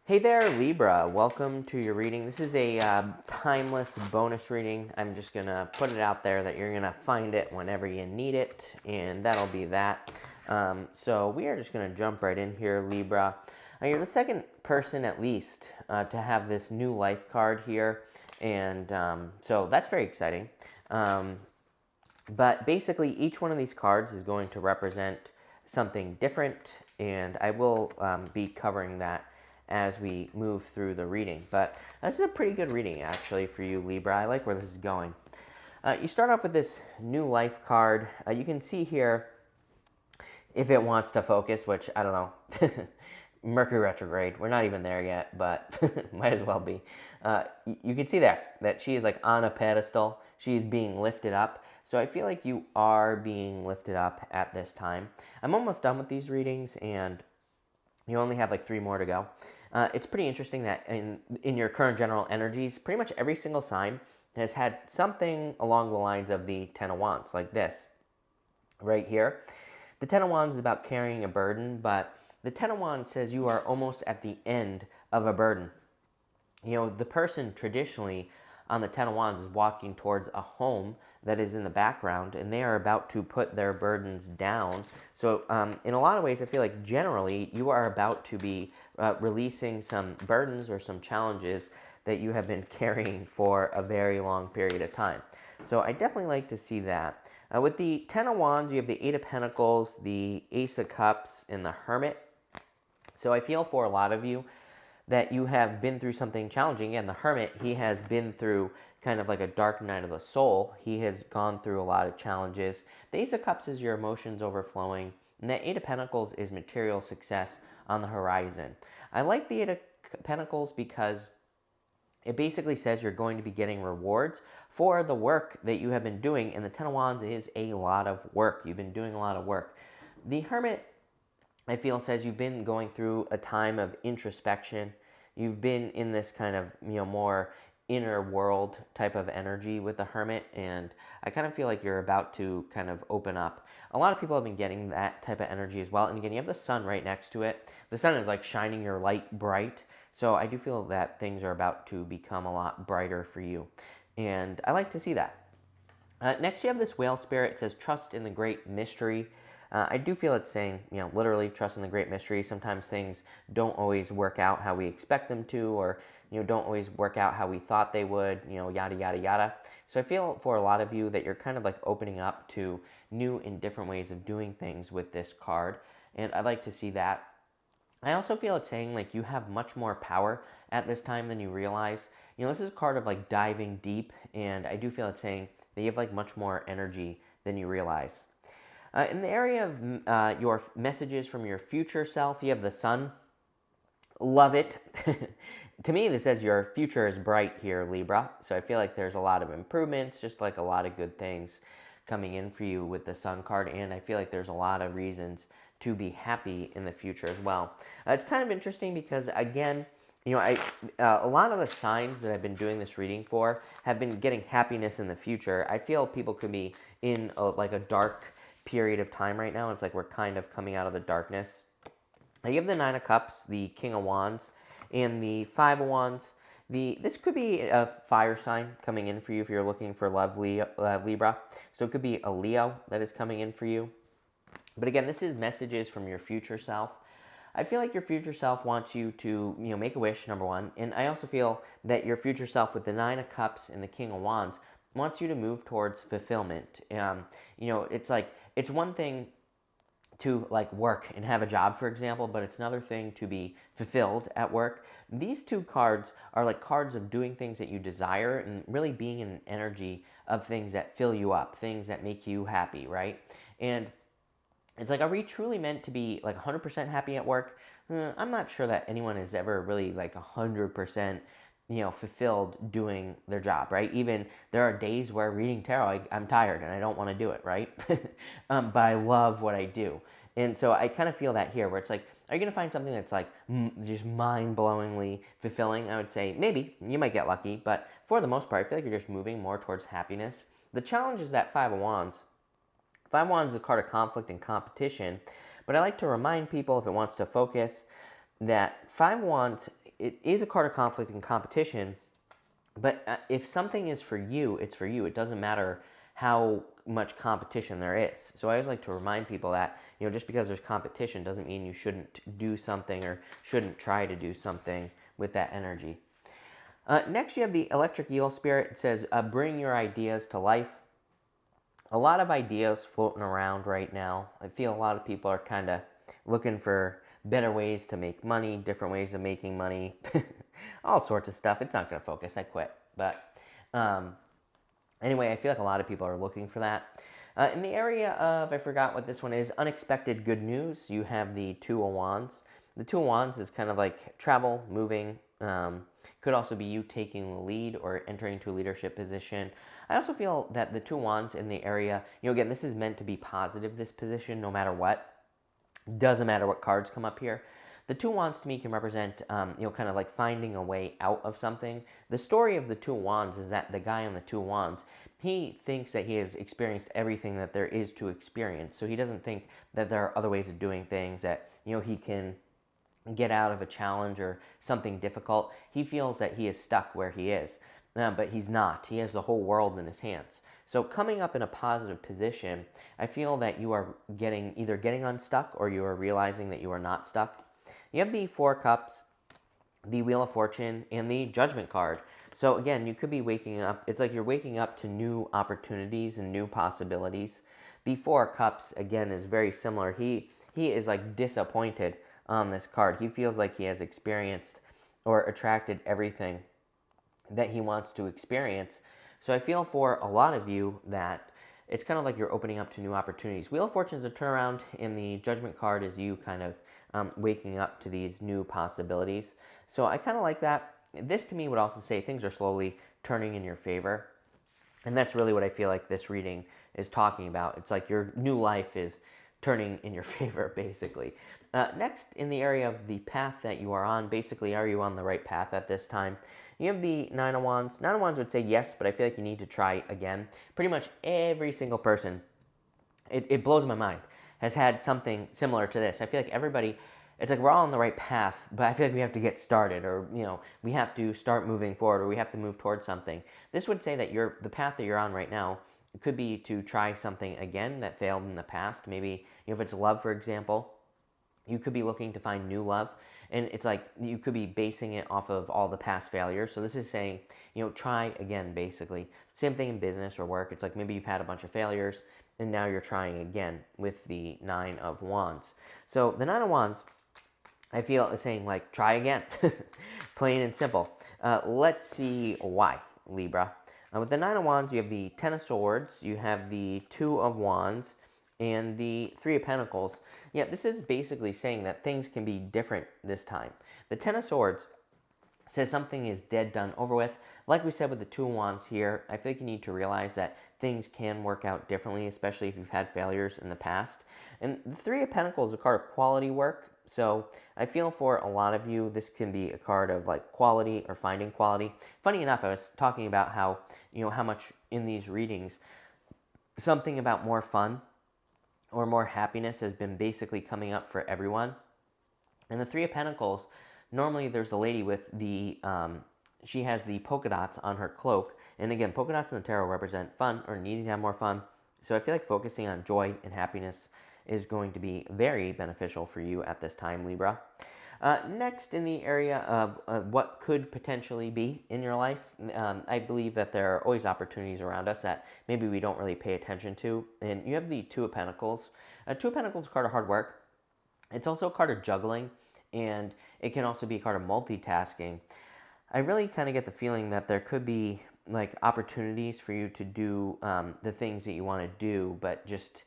Hey there, Libra. Welcome to your reading. This is a timeless bonus reading. I'm just going to put it out there that you're going to find it whenever you need it, and that'll be that. So we are just going to jump right in here, Libra. You're the second person, at least, to have this new life card here, and so that's very exciting. But basically, each one of these cards is going to represent something different, and I will be covering that as we move through the reading. But this is a pretty good reading, actually, for you, Libra. I like where this is going. You start off with this new life card. You can see here, if it wants to focus, which I don't know, Mercury retrograde. We're not even there yet, but might as well be. You can see that she is like on a pedestal. She's being lifted up. So I feel like you are being lifted up at this time. I'm almost done with these readings, and you only have like 3 more to go. It's pretty interesting that in your current general energies, pretty much every single sign has had something along the lines of the Ten of Wands, like this right here. The Ten of Wands is about carrying a burden, but the Ten of Wands says you are almost at the end of a burden. You know, the person traditionally on the Ten of Wands is walking towards a home that is in the background, and they are about to put their burdens down. So in a lot of ways, I feel like generally you are about to be releasing some burdens or some challenges that you have been carrying for a very long period of time. So I definitely like to see that. With the Ten of Wands, you have the Eight of Pentacles, the Ace of Cups, and the Hermit. So I feel for a lot of you that you have been through something challenging. And the Hermit, he has been through kind of like a dark night of the soul. He has gone through a lot of challenges. The Ace of Cups is your emotions overflowing. And the Eight of Pentacles is material success on the horizon. I like the Eight of Pentacles because it basically says you're going to be getting rewards for the work that you have been doing. And the Ten of Wands is a lot of work. You've been doing a lot of work. The Hermit, I feel, says you've been going through a time of introspection. You've been in this kind of, more inner world type of energy with the Hermit, and I kind of feel like you're about to kind of open up. A lot of people have been getting that type of energy as well, and again, you have the sun right next to it. The sun is like shining your light bright, so I do feel that things are about to become a lot brighter for you, and I like to see that. Next, you have this whale spirit. It says, trust in the great mystery. I do feel it's saying, literally trust in the great mystery. Sometimes things don't always work out how we expect them to, or, don't always work out how we thought they would, yada, yada, yada. So I feel for a lot of you that you're kind of like opening up to new and different ways of doing things with this card. And I'd like to see that. I also feel it's saying like you have much more power at this time than you realize. This is a card of like diving deep, and I do feel it's saying that you have like much more energy than you realize. In the area of your messages from your future self, you have the sun. Love it. To me, this says your future is bright here, Libra. So I feel like there's a lot of improvements, just like a lot of good things coming in for you with the sun card. And I feel like there's a lot of reasons to be happy in the future as well. It's kind of interesting because, again, a lot of the signs that I've been doing this reading for have been getting happiness in the future. I feel people could be in like a dark period of time right now. It's like we're kind of coming out of the darkness. You have the Nine of Cups, the King of Wands, and the Five of Wands. This could be a fire sign coming in for you if you're looking for love, Libra. So it could be a Leo that is coming in for you. But again, this is messages from your future self. I feel like your future self wants you to, make a wish, number one. And I also feel that your future self with the Nine of Cups and the King of Wands wants you to move towards fulfillment. It's like, it's one thing to like work and have a job, for example, but it's another thing to be fulfilled at work. These two cards are like cards of doing things that you desire and really being in an energy of things that fill you up, things that make you happy, right? And it's like, are we truly meant to be like 100% happy at work? I'm not sure that anyone is ever really like 100% fulfilled doing their job, right? Even there are days where reading tarot, I'm tired and I don't want to do it, right? But I love what I do. And so I kind of feel that here, where it's like, are you going to find something that's like just mind-blowingly fulfilling? I would say maybe. You might get lucky, but for the most part, I feel like you're just moving more towards happiness. The challenge is that Five of Wands. Five of Wands is a card of conflict and competition, but I like to remind people, if it wants to focus, that Five of Wands it is a card of conflict and competition, but if something is for you, it's for you. It doesn't matter how much competition there is. So I always like to remind people that, just because there's competition doesn't mean you shouldn't do something or shouldn't try to do something with that energy. Next, you have the Electric Eel Spirit. It says, bring your ideas to life. A lot of ideas floating around right now. I feel a lot of people are kind of looking for better ways to make money, different ways of making money, all sorts of stuff. It's not going to focus. I quit. But anyway, I feel like a lot of people are looking for that. In the area of, I forgot what this one is, unexpected good news, you have the Two of Wands. The Two of Wands is kind of like travel, moving. Could also be you taking the lead or entering into a leadership position. I also feel that the Two of Wands in the area, again, this is meant to be positive, this position, no matter what. Doesn't matter what cards come up here. The Two of Wands to me can represent, kind of like finding a way out of something. The story of the Two of Wands is that the guy on the Two of Wands, he thinks that he has experienced everything that there is to experience. So he doesn't think that there are other ways of doing things, that, he can get out of a challenge or something difficult. He feels that he is stuck where he is, but he's not. He has the whole world in his hands. So coming up in a positive position, I feel that you are either getting unstuck or you are realizing that you are not stuck. You have the Four of Cups, the Wheel of Fortune, and the Judgment card. So again, you could be waking up. It's like you're waking up to new opportunities and new possibilities. The Four of Cups, again, is very similar. He is like disappointed on this card. He feels like he has experienced or attracted everything that he wants to experience. So I feel for a lot of you that it's kind of like you're opening up to new opportunities. Wheel of Fortune is a turnaround, and the Judgment card is you kind of waking up to these new possibilities. So I kind of like that. This to me would also say things are slowly turning in your favor. And that's really what I feel like this reading is talking about. It's like your new life is turning in your favor, basically. Next, in the area of the path that you are on, basically, are you on the right path at this time? You have the Nine of Wands. Nine of Wands would say yes, but I feel like you need to try again. Pretty much every single person, it blows my mind, has had something similar to this. I feel like everybody, it's like we're all on the right path, but I feel like we have to get started, or we have to start moving forward, or we have to move towards something. This would say that the path that you're on right now could be to try something again that failed in the past. Maybe if it's love, for example, you could be looking to find new love, and it's like you could be basing it off of all the past failures. So this is saying, try again, basically. Same thing in business or work. It's like maybe you've had a bunch of failures, and now you're trying again with the Nine of Wands. So the Nine of Wands, I feel, is saying, like, try again. Plain and simple. Let's see why, Libra. With the Nine of Wands, you have the Ten of Swords, you have the Two of Wands, and the Three of Pentacles. Yeah, this is basically saying that things can be different this time. The Ten of Swords says something is dead, done, over with. Like we said with the Two of Wands here, I think you need to realize that things can work out differently, especially if you've had failures in the past. And the Three of Pentacles is a card of quality work. So I feel for a lot of you, this can be a card of like quality or finding quality. Funny enough, I was talking about how, how much in these readings, something about more fun or more happiness has been basically coming up for everyone. And the Three of Pentacles, normally there's a lady with the, she has the polka dots on her cloak. And again, polka dots in the tarot represent fun or needing to have more fun. So I feel like focusing on joy and happiness is going to be very beneficial for you at this time, Libra. Next, in the area of what could potentially be in your life, I believe that there are always opportunities around us that maybe we don't really pay attention to. And you have the Two of Pentacles. Two of Pentacles is a card of hard work. It's also a card of juggling, and it can also be a card of multitasking. I really kind of get the feeling that there could be like opportunities for you to do the things that you want to do, but just,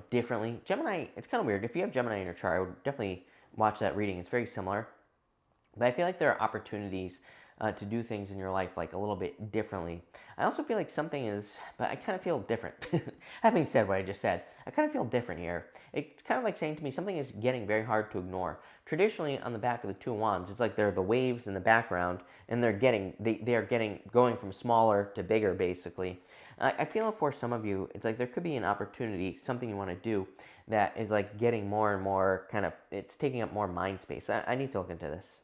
differently. Gemini, it's kind of weird. If you have Gemini in your chart, I would definitely watch that reading. It's very similar. But I feel like there are opportunities to do things in your life like a little bit differently. I also feel like something is, but I kind of feel different. Having said what I just said, I kind of feel different here. It's kind of like saying to me something is getting very hard to ignore. Traditionally, on the back of the Two of Wands, it's like they're the waves in the background, and they are going from smaller to bigger, basically. I feel for some of you, it's like there could be an opportunity, something you want to do that is like getting more and more it's taking up more mind space. I need to look into this.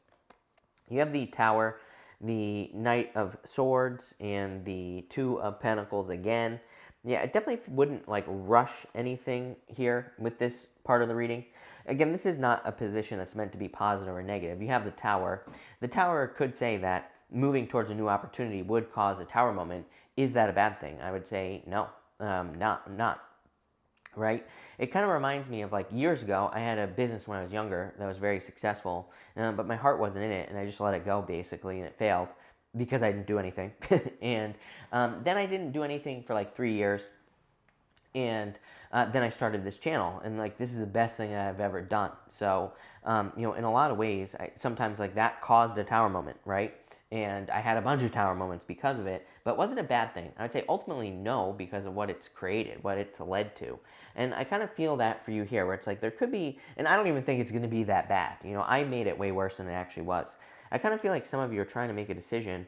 You have the Tower, the Knight of Swords, and the Two of Pentacles again. Yeah, I definitely wouldn't like rush anything here with this part of the reading. Again, this is not a position that's meant to be positive or negative. You have the Tower. The Tower could say that moving towards a new opportunity would cause a Tower moment. Is that a bad thing? I would say no, not. Right? It kind of reminds me of like years ago, I had a business when I was younger that was very successful, but my heart wasn't in it, and I just let it go basically, and it failed because I didn't do anything. And then I didn't do anything for like 3 years, and then I started this channel, and like this is the best thing I've ever done. So, in a lot of ways, sometimes like that caused a Tower moment, right? And I had a bunch of Tower moments because of it, but it wasn't a bad thing. I would say ultimately no, because of what it's created, what it's led to. And I kind of feel that for you here, where it's like there could be, and I don't even think it's going to be that bad. I made it way worse than it actually was. I kind of feel like some of you are trying to make a decision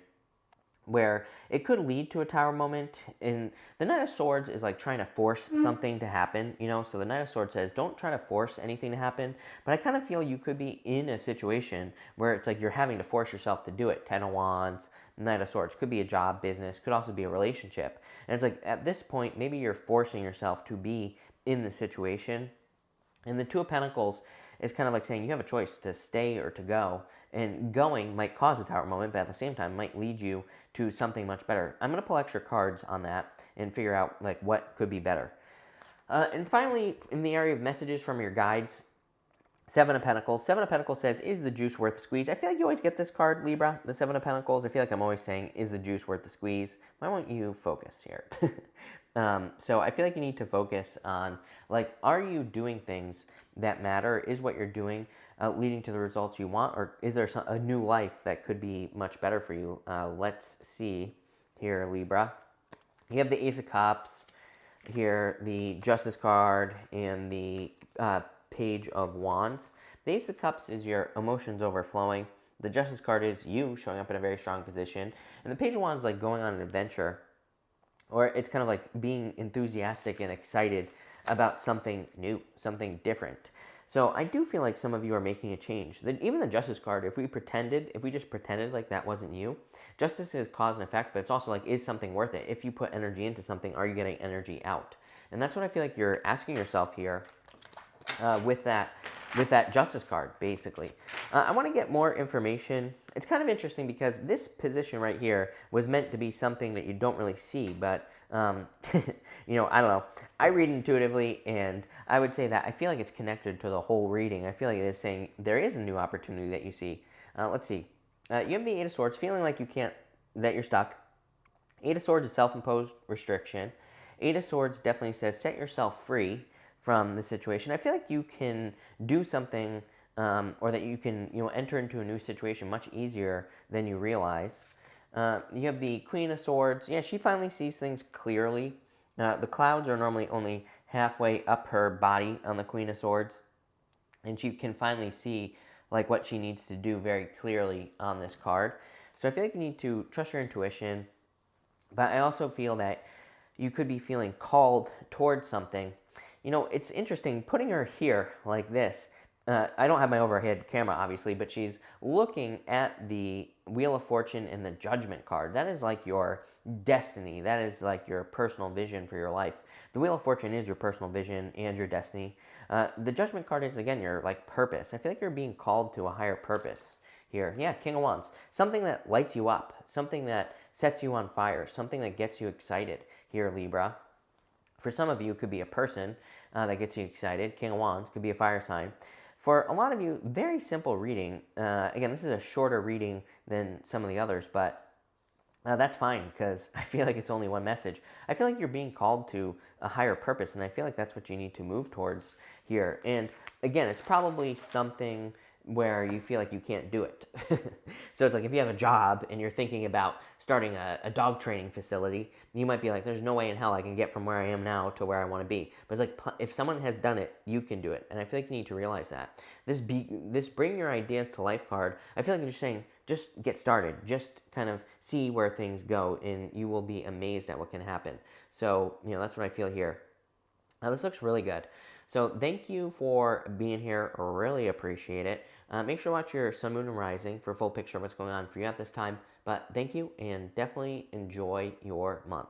where it could lead to a Tower moment. And the Knight of Swords is like trying to force something to happen, so the Knight of Swords says don't try to force anything to happen, but I kind of feel you could be in a situation where it's like you're having to force yourself to do it. Ten of Wands, Knight of Swords, could be a job, business, could also be a relationship, and it's like at this point maybe you're forcing yourself to be in the situation. And the Two of Pentacles is kind of like saying you have a choice to stay or to go. And going might cause a Tower moment, but at the same time might lead you to something much better. I'm going to pull extra cards on that and figure out like what could be better. And finally, in the area of messages from your guides, Seven of Pentacles. Seven of Pentacles says, is the juice worth the squeeze? I feel like you always get this card, Libra, the Seven of Pentacles. I feel like I'm always saying, is the juice worth the squeeze? Why won't you focus here? So I feel like you need to focus on, like, are you doing things that matter? Is what you're doing leading to the results you want? Or is there a new life that could be much better for you? Let's see here, Libra. You have the Ace of Cups here, the Justice card, and the Page of Wands. The Ace of Cups is your emotions overflowing. The Justice card is you showing up in a very strong position. And the Page of Wands is like going on an adventure. Or it's kind of like being enthusiastic and excited about something new, something different. So I do feel like some of you are making a change. Even the Justice card, if we just pretended like that wasn't you, Justice is cause and effect, but it's also like, is something worth it? If you put energy into something, are you getting energy out? And that's what I feel like you're asking yourself here with that Justice card, basically. I want to get more information. It's kind of interesting because this position right here was meant to be something that you don't really see, but, I don't know. I read intuitively, and I would say that I feel like it's connected to the whole reading. I feel like it is saying there is a new opportunity that you see. Let's see. You have the Eight of Swords, feeling like that you're stuck. Eight of Swords is self-imposed restriction. Eight of Swords definitely says set yourself free from the situation. I feel like you can do something or that you can enter into a new situation much easier than you realize. You have the Queen of Swords. Yeah, she finally sees things clearly. The clouds are normally only halfway up her body on the Queen of Swords, and she can finally see like what she needs to do very clearly on this card. So I feel like you need to trust your intuition, but I also feel that you could be feeling called towards something. It's interesting putting her here like this. I don't have my overhead camera, obviously, but she's looking at the Wheel of Fortune and the Judgment card. That is like your destiny. That is like your personal vision for your life. The Wheel of Fortune is your personal vision and your destiny. The Judgment card is, again, your like purpose. I feel like you're being called to a higher purpose here. Yeah, King of Wands. Something that lights you up. Something that sets you on fire. Something that gets you excited here, Libra. For some of you, it could be a person that gets you excited. King of Wands could be a fire sign. For a lot of you, very simple reading. Again, this is a shorter reading than some of the others, but that's fine because I feel like it's only one message. I feel like you're being called to a higher purpose, and I feel like that's what you need to move towards here. And again, it's probably something where you feel like you can't do it. So it's like if you have a job and you're thinking about starting a dog training facility, you might be like, there's no way in hell I can get from where I am now to where I want to be. But it's like, if someone has done it, you can do it. And I feel like you need to realize that. This bring your ideas to life card, I feel like you're just saying, just get started. Just kind of see where things go, and you will be amazed at what can happen. So, that's what I feel here. Now, this looks really good. So thank you for being here. Really appreciate it. Make sure to watch your sun, moon, and rising for a full picture of what's going on for you at this time. But thank you, and definitely enjoy your month.